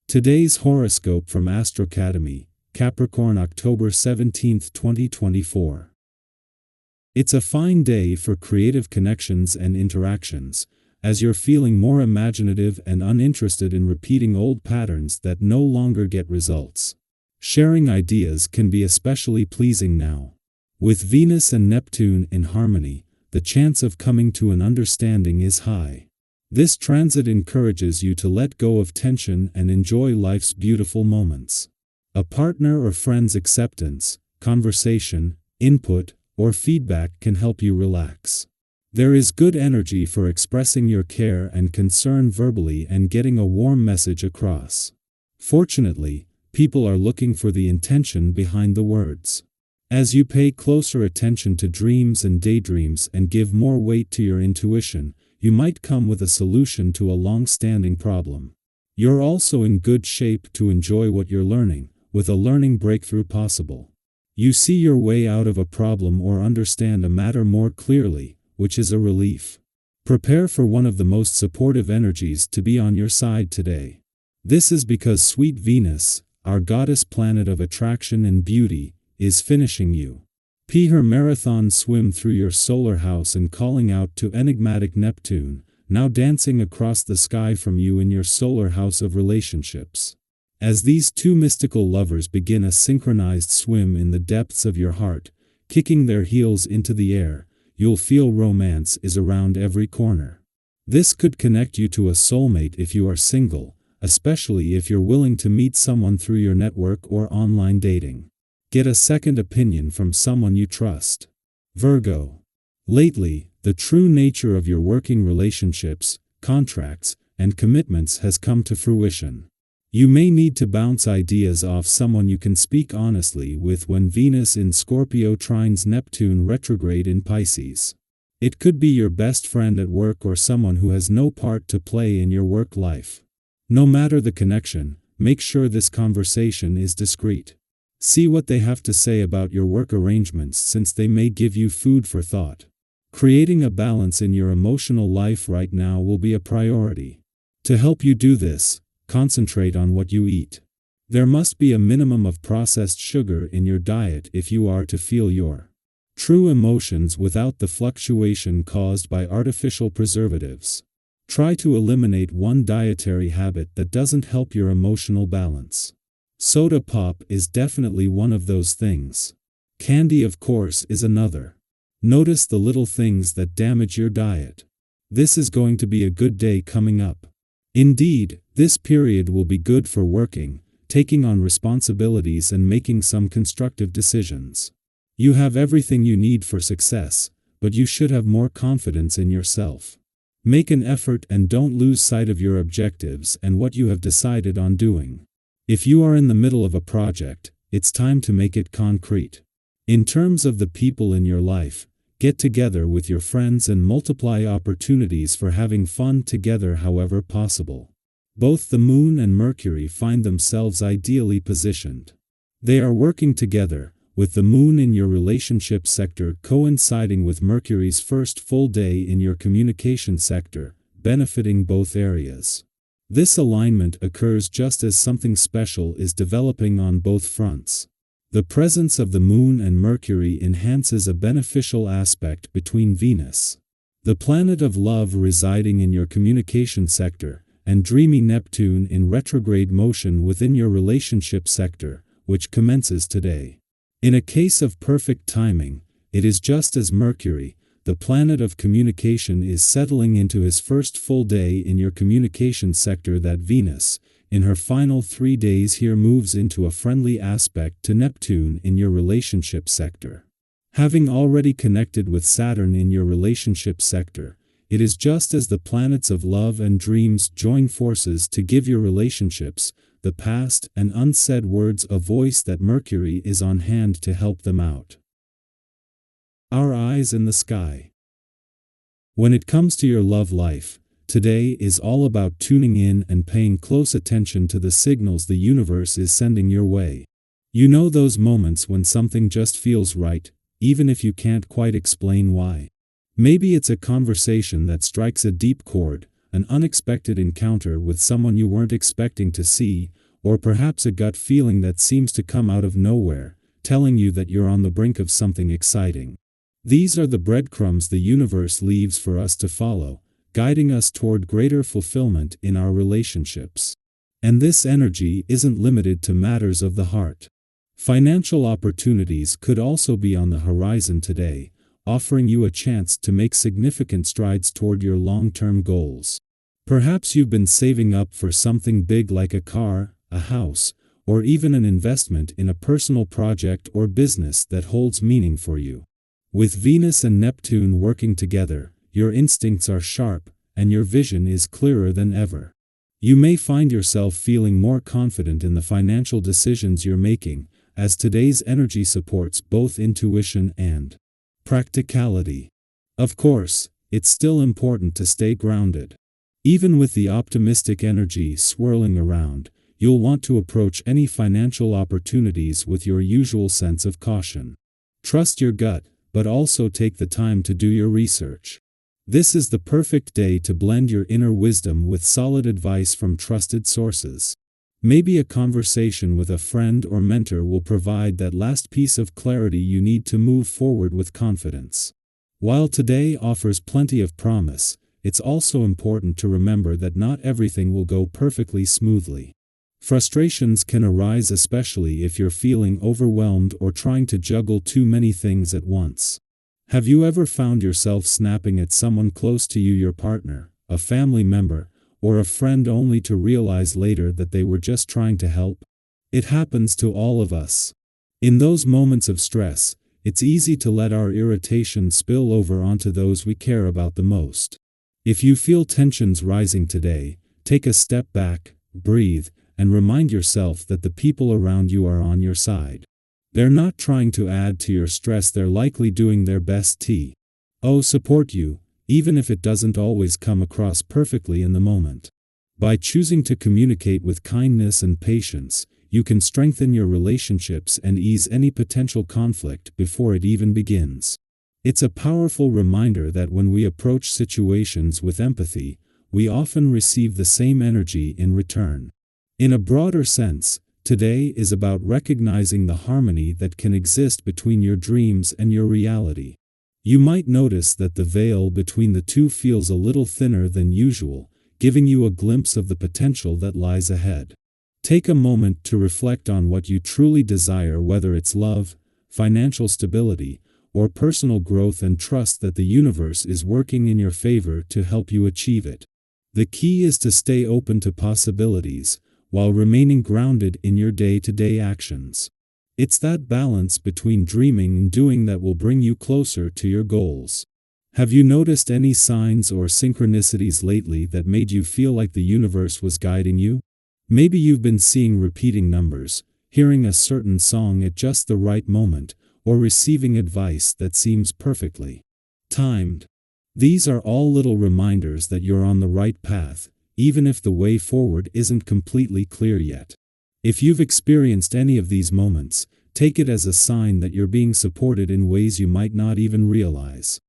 Today's horoscope from AstroCademy, Capricorn October 17, 2024. It's a fine day for creative connections and interactions, as you're feeling more imaginative and uninterested in repeating old patterns that no longer get results. Sharing ideas can be especially pleasing now. With Venus and Neptune in harmony, the chance of coming to an understanding is high. This transit encourages you to let go of tension and enjoy life's beautiful moments. A partner or friend's acceptance, conversation, input, or feedback can help you relax. There is good energy for expressing your care and concern verbally and getting a warm message across. Fortunately, people are looking for the intention behind the words. As you pay closer attention to dreams and daydreams and give more weight to your intuition, you might come with a solution to a long-standing problem. You're also in good shape to enjoy what you're learning, with a learning breakthrough possible. You see your way out of a problem or understand a matter more clearly, which is a relief. Prepare for one of the most supportive energies to be on your side today. This is because sweet Venus, our goddess planet of attraction and beauty, is finishing you. Pee her marathon swim through your solar house and calling out to enigmatic Neptune, now dancing across the sky from you in your solar house of relationships. As these two mystical lovers begin a synchronized swim in the depths of your heart, kicking their heels into the air, you'll feel romance is around every corner. This could connect you to a soulmate if you are single, especially if you're willing to meet someone through your network or online dating. Get a second opinion from someone you trust. Virgo. Lately, the true nature of your working relationships, contracts, and commitments has come to fruition. You may need to bounce ideas off someone you can speak honestly with when Venus in Scorpio trines Neptune retrograde in Pisces. It could be your best friend at work or someone who has no part to play in your work life. No matter the connection, make sure this conversation is discreet. See what they have to say about your work arrangements, since they may give you food for thought. Creating a balance in your emotional life right now will be a priority. To help you do this, concentrate on what you eat. There must be a minimum of processed sugar in your diet if you are to feel your true emotions without the fluctuation caused by artificial preservatives. Try to eliminate one dietary habit that doesn't help your emotional balance. Soda pop is definitely one of those things. Candy, of course, is another. Notice the little things that damage your diet. This is going to be a good day coming up. Indeed, this period will be good for working, taking on responsibilities and making some constructive decisions. You have everything you need for success, but you should have more confidence in yourself. Make an effort and don't lose sight of your objectives and what you have decided on doing. If you are in the middle of a project, it's time to make it concrete. In terms of the people in your life, get together with your friends and multiply opportunities for having fun together however possible. Both the Moon and Mercury find themselves ideally positioned. They are working together, with the Moon in your relationship sector coinciding with Mercury's first full day in your communication sector, benefiting both areas. This alignment occurs just as something special is developing on both fronts. The presence of the Moon and Mercury enhances a beneficial aspect between Venus, the planet of love residing in your communication sector, and dreamy Neptune in retrograde motion within your relationship sector, which commences today. In a case of perfect timing, it is just as Mercury, the planet of communication, is settling into his first full day in your communication sector that Venus, in her final 3 days here, moves into a friendly aspect to Neptune in your relationship sector. Having already connected with Saturn in your relationship sector, it is just as the planets of love and dreams join forces to give your relationships, the past and unsaid words, a voice that Mercury is on hand to help them out. Our eyes in the sky. When it comes to your love life, today is all about tuning in and paying close attention to the signals the universe is sending your way. You know those moments when something just feels right, even if you can't quite explain why. Maybe it's a conversation that strikes a deep chord, an unexpected encounter with someone you weren't expecting to see, or perhaps a gut feeling that seems to come out of nowhere, telling you that you're on the brink of something exciting. These are the breadcrumbs the universe leaves for us to follow, guiding us toward greater fulfillment in our relationships. And this energy isn't limited to matters of the heart. Financial opportunities could also be on the horizon today, offering you a chance to make significant strides toward your long-term goals. Perhaps you've been saving up for something big like a car, a house, or even an investment in a personal project or business that holds meaning for you. With Venus and Neptune working together, your instincts are sharp, and your vision is clearer than ever. You may find yourself feeling more confident in the financial decisions you're making, as today's energy supports both intuition and practicality. Of course, it's still important to stay grounded. Even with the optimistic energy swirling around, you'll want to approach any financial opportunities with your usual sense of caution. Trust your gut, but also take the time to do your research. This is the perfect day to blend your inner wisdom with solid advice from trusted sources. Maybe a conversation with a friend or mentor will provide that last piece of clarity you need to move forward with confidence. While today offers plenty of promise, it's also important to remember that not everything will go perfectly smoothly. Frustrations can arise, especially if you're feeling overwhelmed or trying to juggle too many things at once. Have you ever found yourself snapping at someone close to you, your partner, a family member, or a friend, only to realize later that they were just trying to help? It happens to all of us. In those moments of stress, it's easy to let our irritation spill over onto those we care about the most. If you feel tensions rising today, take a step back, breathe, and remind yourself that the people around you are on your side. They're not trying to add to your stress, they're likely doing their best to support you, even if it doesn't always come across perfectly in the moment. By choosing to communicate with kindness and patience, you can strengthen your relationships and ease any potential conflict before it even begins. It's a powerful reminder that when we approach situations with empathy, we often receive the same energy in return. In a broader sense, today is about recognizing the harmony that can exist between your dreams and your reality. You might notice that the veil between the two feels a little thinner than usual, giving you a glimpse of the potential that lies ahead. Take a moment to reflect on what you truly desire, whether it's love, financial stability, or personal growth, and trust that the universe is working in your favor to help you achieve it. The key is to stay open to possibilities, while remaining grounded in your day-to-day actions. It's that balance between dreaming and doing that will bring you closer to your goals. Have you noticed any signs or synchronicities lately that made you feel like the universe was guiding you? Maybe you've been seeing repeating numbers, hearing a certain song at just the right moment, or receiving advice that seems perfectly timed. These are all little reminders that you're on the right path, even if the way forward isn't completely clear yet. If you've experienced any of these moments, take it as a sign that you're being supported in ways you might not even realize.